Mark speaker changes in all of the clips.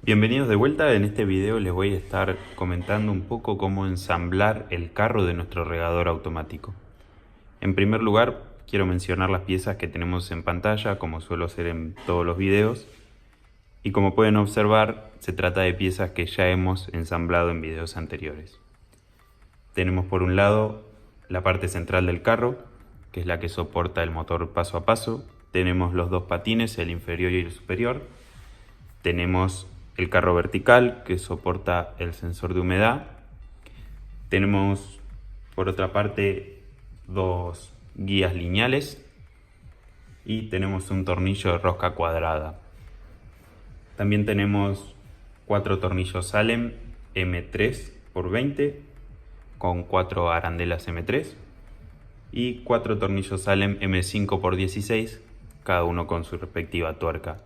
Speaker 1: Bienvenidos de vuelta. En este video les voy a estar comentando un poco cómo ensamblar el carro de nuestro regador automático. En primer lugar, quiero mencionar las piezas que tenemos en pantalla, como suelo hacer en todos los videos. Y como pueden observar, se trata de piezas que ya hemos ensamblado en videos anteriores. Tenemos por un lado la parte central del carro, que es la que soporta el motor paso a paso. Tenemos los dos patines, el inferior y el superior. Tenemos el carro vertical, que soporta el sensor de humedad. Tenemos por otra parte dos guías lineales y tenemos un tornillo de rosca cuadrada. También tenemos 4 tornillos Allen M3x20 con 4 arandelas M3 y 4 tornillos Allen M5x16, cada uno con su respectiva tuerca.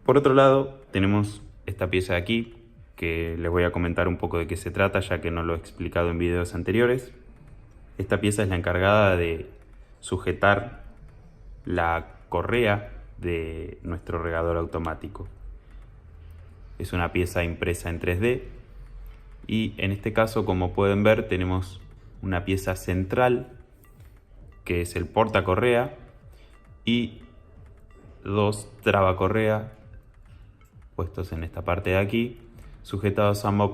Speaker 1: Por otro lado, tenemos esta pieza de aquí, que les voy a comentar un poco de qué se trata, ya que no lo he explicado en videos anteriores. Esta pieza es la encargada de sujetar la correa de nuestro regador automático. Es una pieza impresa en 3D y en este caso, como pueden ver, tenemos una pieza central que es el portacorrea y dos trabacorrea puestos en esta parte de aquí, sujetados ambos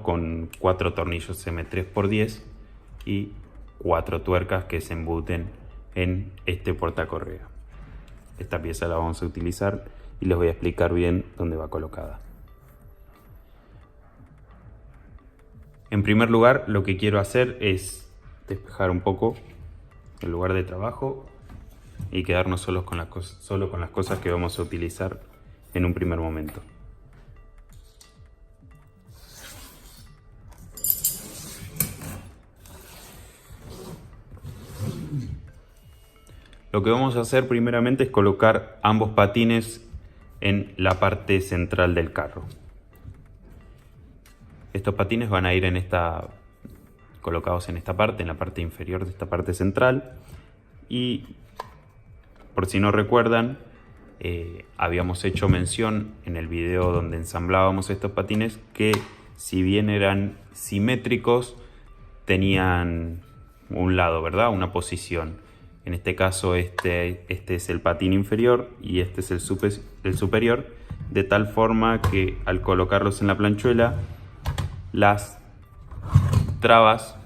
Speaker 1: con 4 tornillos M3x10 y 4 tuercas que se embuten en este portacorrea. Esta pieza la vamos a utilizar y les voy a explicar bien dónde va colocada. En primer lugar, lo que quiero hacer es despejar un poco el lugar de trabajo y quedarnos solo con las cosas que vamos a utilizar en un primer momento. Lo que vamos a hacer primeramente es colocar ambos patines en la parte central del carro. Estos patines van a ir colocados en esta parte, en la parte inferior de esta parte central. Y por si no recuerdan, habíamos hecho mención en el video donde ensamblábamos estos patines que si bien eran simétricos, tenían un lado, ¿verdad? Una posición. En este caso este es el patín inferior y este es el superior, de tal forma que al colocarlos en la planchuela, las trabas,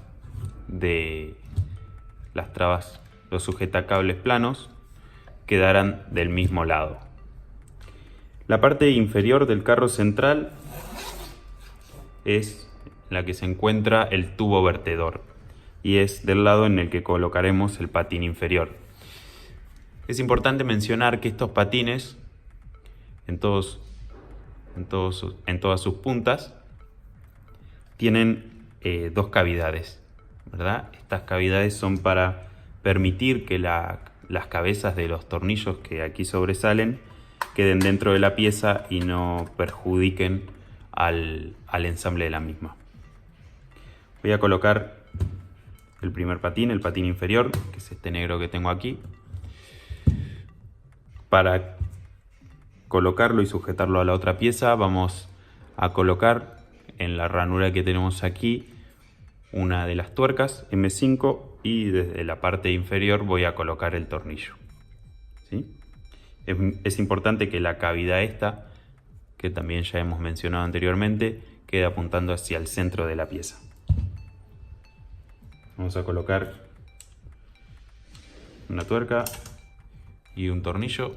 Speaker 1: los sujetacables planos, quedarán del mismo lado. La parte inferior del carro central es la que se encuentra el tubo vertedor y es del lado en el que colocaremos el patín inferior. Es importante mencionar que estos patines en todas sus puntas tienen dos cavidades, ¿verdad? Estas cavidades son para permitir que las cabezas de los tornillos que aquí sobresalen queden dentro de la pieza y no perjudiquen al ensamble de la misma. Voy a colocar el primer patín, el patín inferior, que es este negro que tengo aquí. Para colocarlo y sujetarlo a la otra pieza, vamos a colocar en la ranura que tenemos aquí una de las tuercas M5 y desde la parte inferior voy a colocar el tornillo. ¿Sí? Es importante que la cavidad esta, que también ya hemos mencionado anteriormente, quede apuntando hacia el centro de la pieza. Vamos a colocar una tuerca y un tornillo.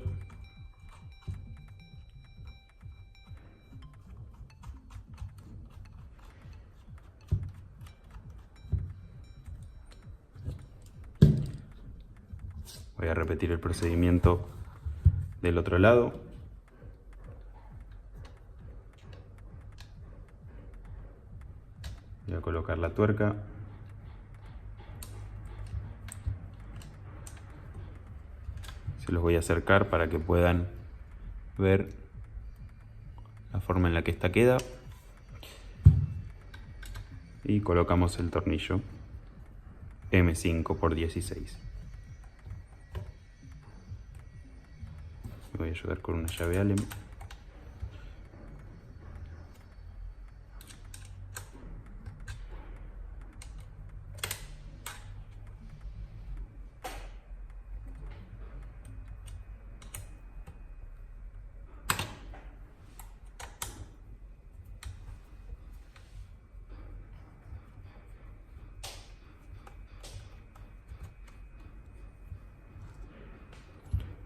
Speaker 1: Voy a repetir el procedimiento del otro lado. Voy a colocar la tuerca. Se los voy a acercar para que puedan ver la forma en la que esta queda. Y colocamos el tornillo M5x16. Me voy a ayudar con una llave Allen.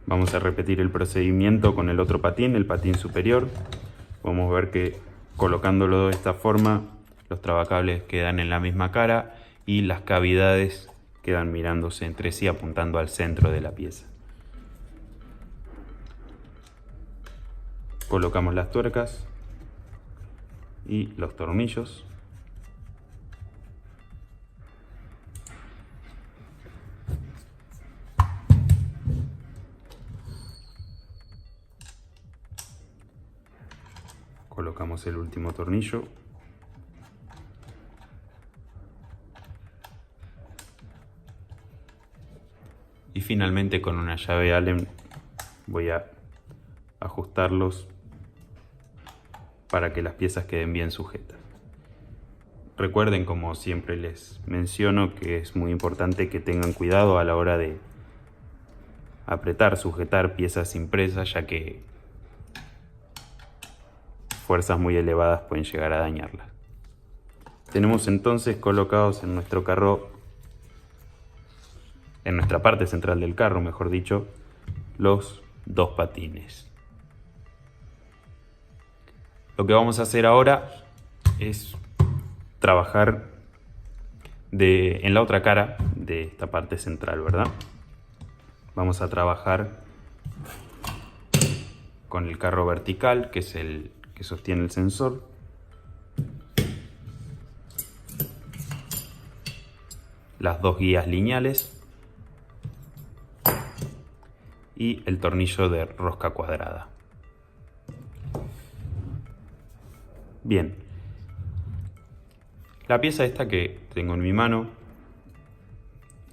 Speaker 1: Vamos a repetir el procedimiento con el otro patín, el patín superior. Podemos ver que colocándolo de esta forma, los trabacables quedan en la misma cara y las cavidades quedan mirándose entre sí, apuntando al centro de la pieza. Colocamos las tuercas y los tornillos. Colocamos el último tornillo. Y finalmente con una llave Allen voy a ajustarlos para que las piezas queden bien sujetas. Recuerden, como siempre les menciono, que es muy importante que tengan cuidado a la hora de apretar, sujetar piezas impresas, ya que fuerzas muy elevadas pueden llegar a dañarlas. Tenemos entonces colocados en nuestro carro, en nuestra parte central del carro, mejor dicho, los dos patines. Lo que vamos a hacer ahora es trabajar en la otra cara de esta parte central, ¿verdad? Vamos a trabajar con el carro vertical, que es el que sostiene el sensor. Las dos guías lineales y el tornillo de rosca cuadrada. Bien, la pieza esta que tengo en mi mano,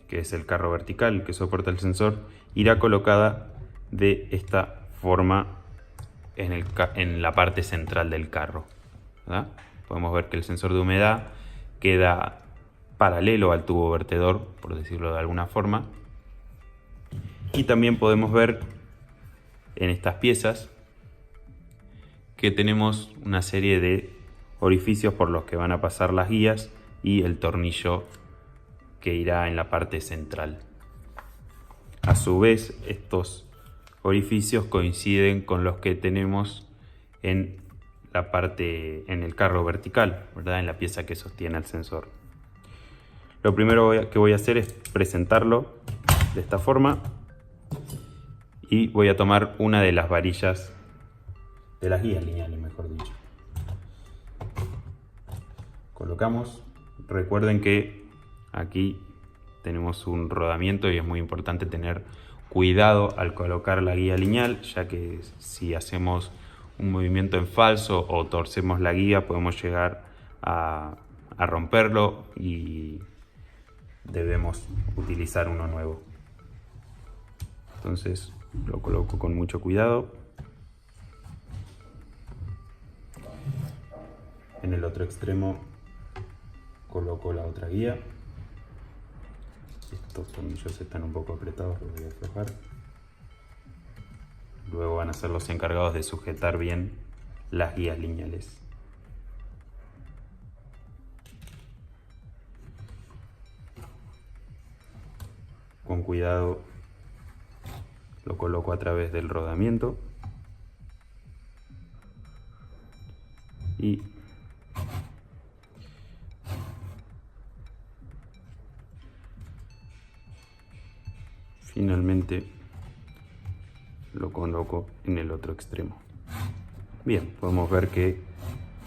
Speaker 1: que es el carro vertical que soporta el sensor, irá colocada de esta forma en la parte central del carro, ¿verdad? Podemos ver que el sensor de humedad queda paralelo al tubo vertedor, por decirlo de alguna forma. Y también podemos ver en estas piezas que tenemos una serie de orificios por los que van a pasar las guías y el tornillo que irá en la parte central. A su vez, estos orificios coinciden con los que tenemos en la parte, en el carro vertical, ¿verdad? En la pieza que sostiene el sensor. Lo primero que voy a hacer es presentarlo de esta forma y voy a tomar una de las varillas de las guías lineales, mejor dicho. Colocamos. Recuerden que aquí tenemos un rodamiento y es muy importante tener cuidado al colocar la guía lineal, ya que si hacemos un movimiento en falso o torcemos la guía podemos llegar a romperlo y debemos utilizar uno nuevo. Entonces lo coloco con mucho cuidado. En el otro extremo coloco la otra guía. Estos tornillos están un poco apretados, los voy a aflojar. Luego van a ser los encargados de sujetar bien las guías lineales. Con cuidado lo coloco a través del rodamiento y finalmente lo coloco en el otro extremo. Bien, podemos ver que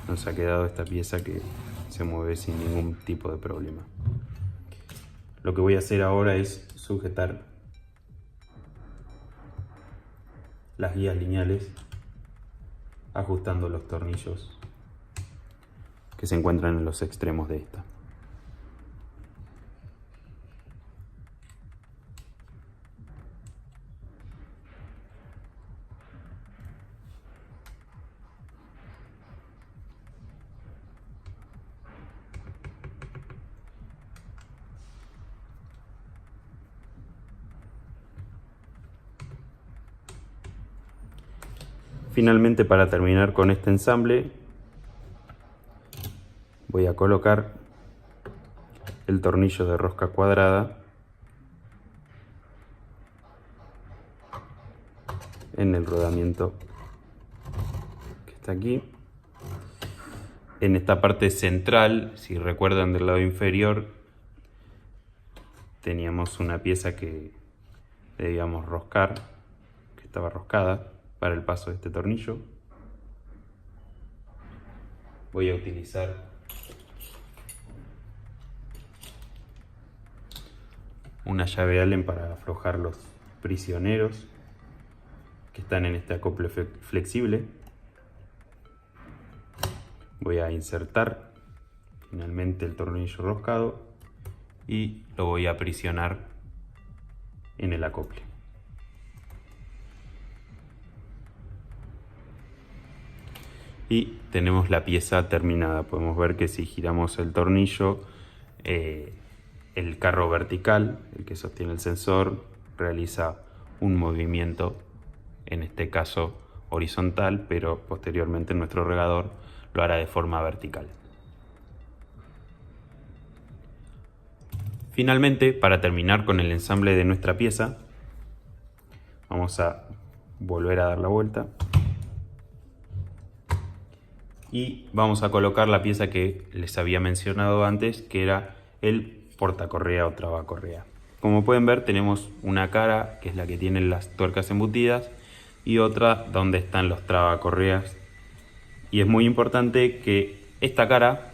Speaker 1: nos ha quedado esta pieza que se mueve sin ningún tipo de problema. Lo que voy a hacer ahora es sujetar las guías lineales ajustando los tornillos que se encuentran en los extremos de esta. Finalmente, para terminar con este ensamble, voy a colocar el tornillo de rosca cuadrada en el rodamiento que está aquí. En esta parte central, si recuerdan del lado inferior, teníamos una pieza que debíamos roscar, que estaba roscada para el paso de este tornillo. Voy a utilizar una llave Allen para aflojar los prisioneros que están en este acople flexible. Voy a insertar finalmente el tornillo roscado y lo voy a aprisionar en el acople. Y tenemos la pieza terminada. Podemos ver que si giramos el tornillo, el carro vertical, el que sostiene el sensor, realiza un movimiento, en este caso horizontal, pero posteriormente nuestro regador lo hará de forma vertical. Finalmente, para terminar con el ensamble de nuestra pieza, vamos a volver a dar la vuelta y vamos a colocar la pieza que les había mencionado antes, que era el portacorrea o trabacorrea. Como pueden ver, tenemos una cara que es la que tiene las tuercas embutidas y otra donde están los trabacorreas. Y es muy importante que esta cara,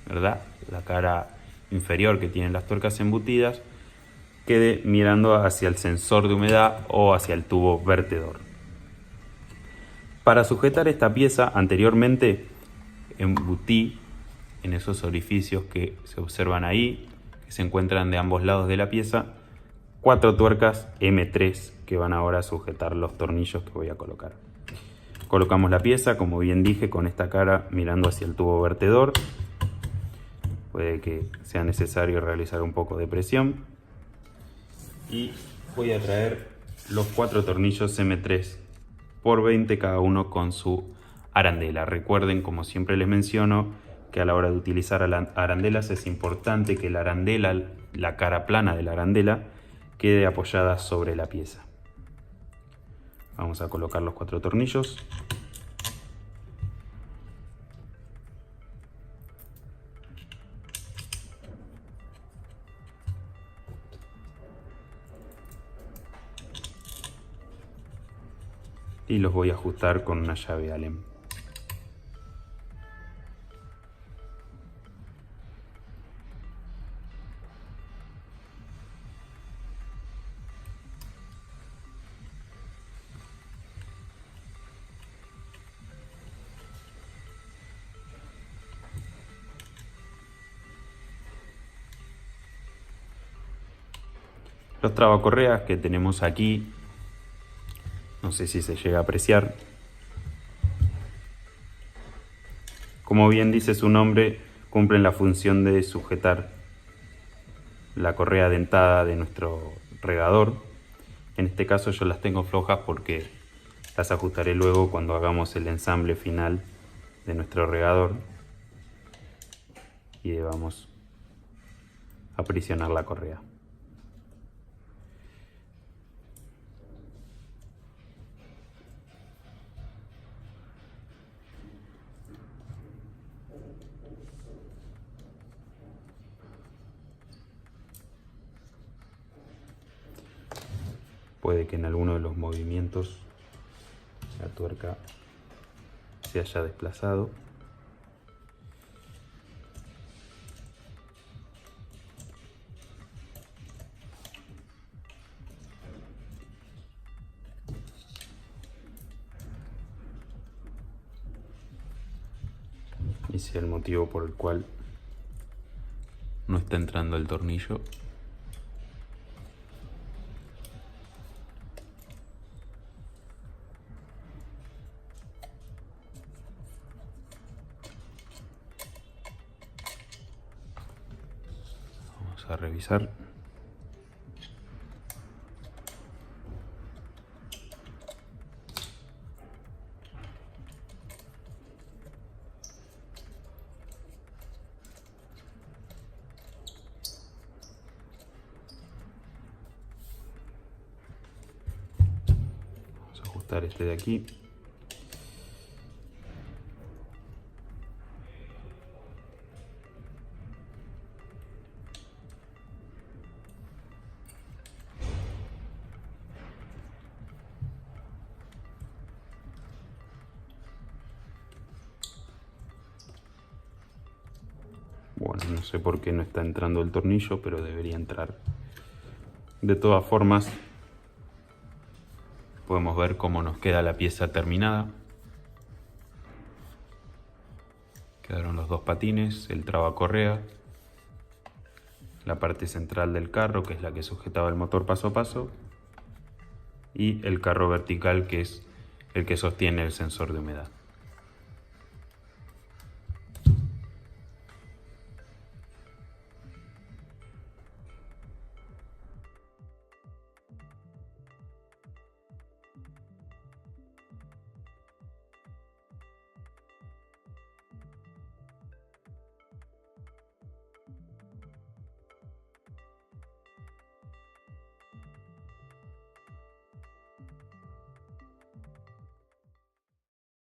Speaker 1: ¿verdad?, la cara inferior que tiene las tuercas embutidas, quede mirando hacia el sensor de humedad o hacia el tubo vertedor. Para sujetar esta pieza, anteriormente embutí en esos orificios que se observan ahí, que se encuentran de ambos lados de la pieza, 4 tuercas M3 que van ahora a sujetar los tornillos que voy a colocar. Colocamos la pieza, como bien dije, con esta cara mirando hacia el tubo vertedor. Puede que sea necesario realizar un poco de presión. Y voy a traer los 4 tornillos M3 por 20 cada uno con su arandela. Recuerden, como siempre les menciono, que a la hora de utilizar arandelas es importante que la arandela, la cara plana de la arandela, quede apoyada sobre la pieza. Vamos a colocar los 4 tornillos. Y los voy a ajustar con una llave Allen. Los trabacorreas que tenemos aquí, no sé si se llega a apreciar. Como bien dice su nombre, cumplen la función de sujetar la correa dentada de nuestro regador. En este caso yo las tengo flojas porque las ajustaré luego cuando hagamos el ensamble final de nuestro regador y vamos a aprisionar la correa. Puede que en alguno de los movimientos la tuerca se haya desplazado. Y sea el motivo por el cual no está entrando el tornillo. Vamos a revisar. ajustar este de aquí. Bueno, no sé por qué no está entrando el tornillo, pero debería entrar. De todas formas, podemos ver cómo nos queda la pieza terminada. Quedaron los dos patines, el trabacorrea, la parte central del carro, que es la que sujetaba el motor paso a paso, y el carro vertical, que es el que sostiene el sensor de humedad.